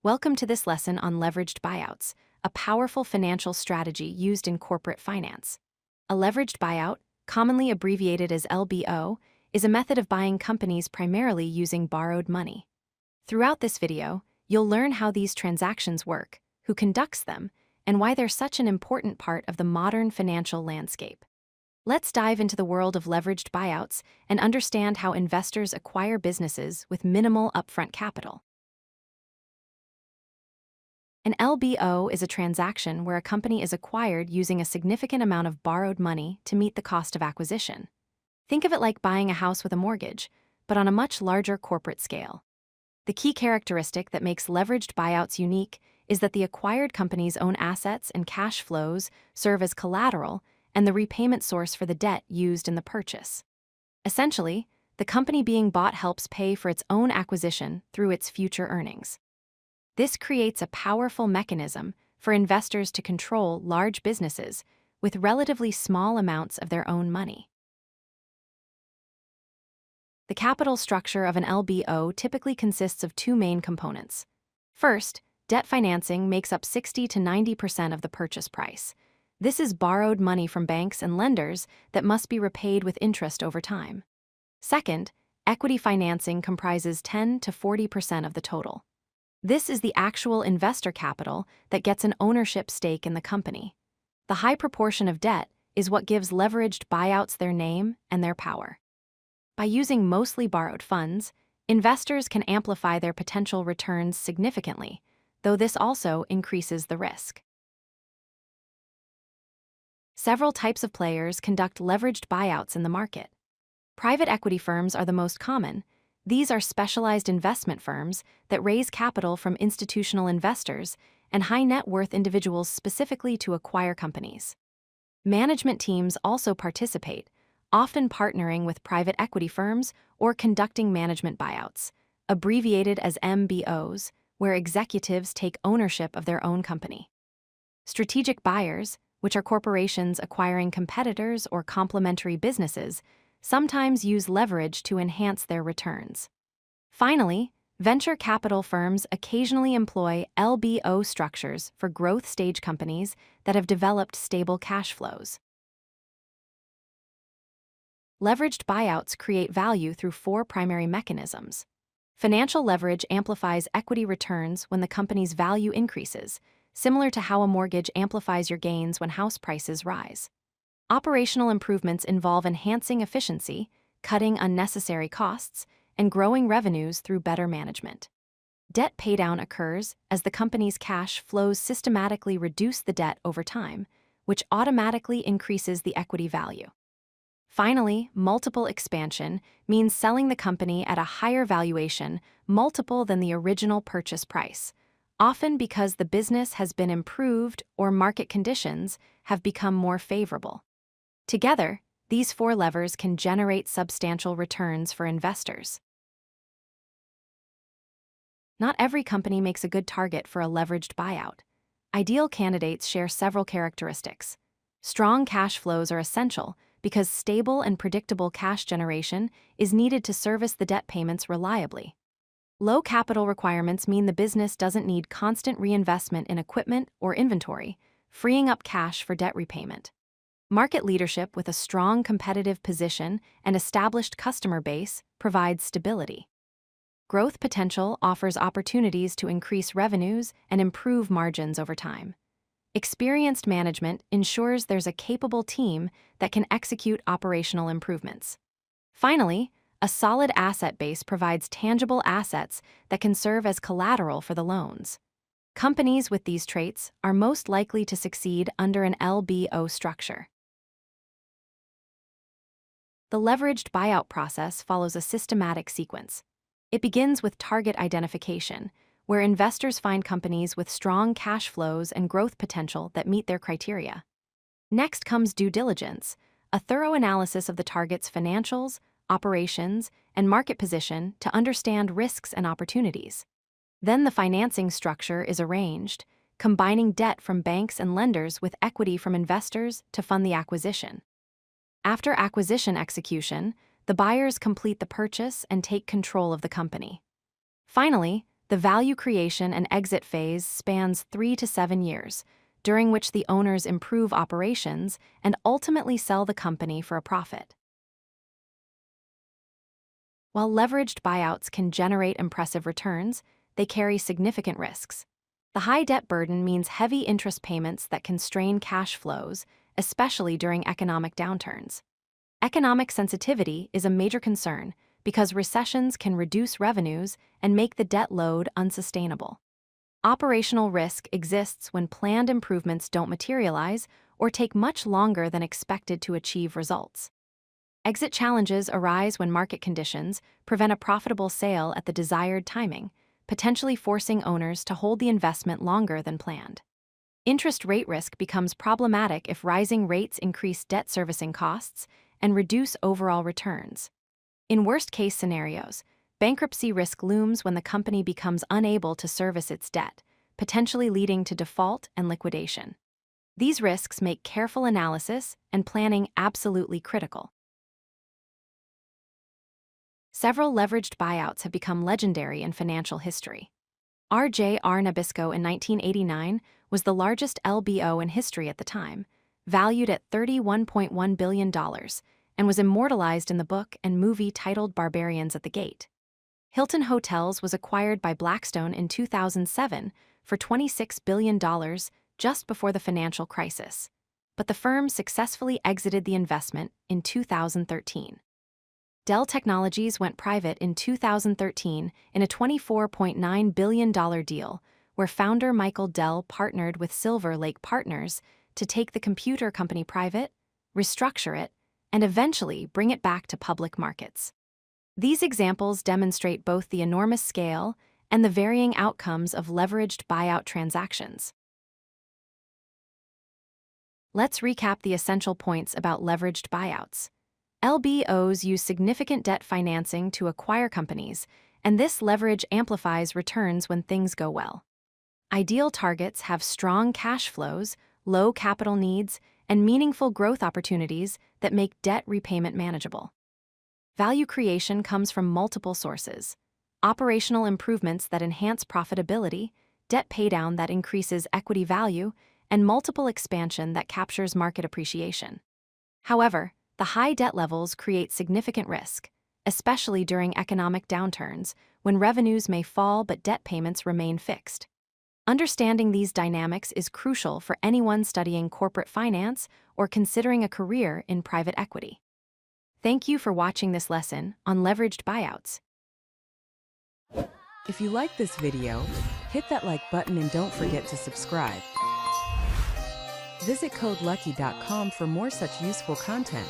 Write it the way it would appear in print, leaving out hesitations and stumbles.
Welcome to this lesson on leveraged buyouts, a powerful financial strategy used in corporate finance. A leveraged buyout, commonly abbreviated as LBO, is a method of buying companies primarily using borrowed money. Throughout this video, you'll learn how these transactions work, who conducts them, and why they're such an important part of the modern financial landscape. Let's dive into the world of leveraged buyouts and understand how investors acquire businesses with minimal upfront capital. An LBO is a transaction where a company is acquired using a significant amount of borrowed money to meet the cost of acquisition. Think of it like buying a house with a mortgage, but on a much larger corporate scale. The key characteristic that makes leveraged buyouts unique is that the acquired company's own assets and cash flows serve as collateral and the repayment source for the debt used in the purchase. Essentially, the company being bought helps pay for its own acquisition through its future earnings. This creates a powerful mechanism for investors to control large businesses with relatively small amounts of their own money. The capital structure of an LBO typically consists of two main components. First, debt financing makes up 60 to 90% of the purchase price. This is borrowed money from banks and lenders that must be repaid with interest over time. Second, equity financing comprises 10 to 40% of the total. This is the actual investor capital that gets an ownership stake in the company. The high proportion of debt is what gives leveraged buyouts their name and their power. By using mostly borrowed funds, investors can amplify their potential returns significantly, though this also increases the risk. Several types of players conduct leveraged buyouts in the market. Private equity firms are the most common. These are specialized investment firms that raise capital from institutional investors and high-net-worth individuals specifically to acquire companies. Management teams also participate, often partnering with private equity firms or conducting management buyouts, abbreviated as MBOs, where executives take ownership of their own company. Strategic buyers, which are corporations acquiring competitors or complementary businesses, sometimes use leverage to enhance their returns. Finally, venture capital firms occasionally employ LBO structures for growth stage companies that have developed stable cash flows. Leveraged buyouts create value through four primary mechanisms. Financial leverage amplifies equity returns when the company's value increases, similar to how a mortgage amplifies your gains when house prices rise. Operational improvements involve enhancing efficiency, cutting unnecessary costs, and growing revenues through better management. Debt paydown occurs as the company's cash flows systematically reduce the debt over time, which automatically increases the equity value. Finally, multiple expansion means selling the company at a higher valuation multiple than the original purchase price, often because the business has been improved or market conditions have become more favorable. Together, these four levers can generate substantial returns for investors. Not every company makes a good target for a leveraged buyout. Ideal candidates share several characteristics. Strong cash flows are essential because stable and predictable cash generation is needed to service the debt payments reliably. Low capital requirements mean the business doesn't need constant reinvestment in equipment or inventory, freeing up cash for debt repayment. Market leadership with a strong competitive position and established customer base provides stability. Growth potential offers opportunities to increase revenues and improve margins over time. Experienced management ensures there's a capable team that can execute operational improvements. Finally, a solid asset base provides tangible assets that can serve as collateral for the loans. Companies with these traits are most likely to succeed under an LBO structure. The leveraged buyout process follows a systematic sequence. It begins with target identification, where investors find companies with strong cash flows and growth potential that meet their criteria. Next comes due diligence, a thorough analysis of the target's financials, operations, and market position to understand risks and opportunities. Then the financing structure is arranged, combining debt from banks and lenders with equity from investors to fund the acquisition. After acquisition execution, the buyers complete the purchase and take control of the company. Finally, The value creation and exit phase spans 3 to 7 years, during which the owners improve operations and ultimately sell the company for a profit. While leveraged buyouts can generate impressive returns, they carry significant risks. The high debt burden means heavy interest payments that can strain cash flows, especially during economic downturns. Economic sensitivity is a major concern because recessions can reduce revenues and make the debt load unsustainable. Operational risk exists when planned improvements don't materialize or take much longer than expected to achieve results. Exit challenges arise when market conditions prevent a profitable sale at the desired timing, potentially forcing owners to hold the investment longer than planned. Interest rate risk becomes problematic if rising rates increase debt servicing costs and reduce overall returns. In worst-case scenarios, bankruptcy risk looms when the company becomes unable to service its debt, potentially leading to default and liquidation. These risks make careful analysis and planning absolutely critical. Several leveraged buyouts have become legendary in financial history. R.J.R. Nabisco in 1989 was the largest LBO in history at the time, valued at $31.1 billion, and was immortalized in the book and movie titled Barbarians at the Gate. Hilton Hotels was acquired by Blackstone in 2007 for $26 billion just before the financial crisis, but the firm successfully exited the investment in 2013. Dell Technologies went private in 2013 in a $24.9 billion deal where founder Michael Dell partnered with Silver Lake Partners to take the computer company private, restructure it, and eventually bring it back to public markets. These examples demonstrate both the enormous scale and the varying outcomes of leveraged buyout transactions. Let's recap the essential points about leveraged buyouts. LBOs use significant debt financing to acquire companies, and this leverage amplifies returns when things go well. Ideal targets have strong cash flows, low capital needs, and meaningful growth opportunities that make debt repayment manageable. Value creation comes from multiple sources: operational improvements that enhance profitability, debt paydown that increases equity value, and multiple expansion that captures market appreciation. However, the high debt levels create significant risk, especially during economic downturns when revenues may fall but debt payments remain fixed. Understanding these dynamics is crucial for anyone studying corporate finance or considering a career in private equity. Thank you for watching this lesson on leveraged buyouts. If you like this video, hit that like button and don't forget to subscribe. Visit codelucky.com for more such useful content.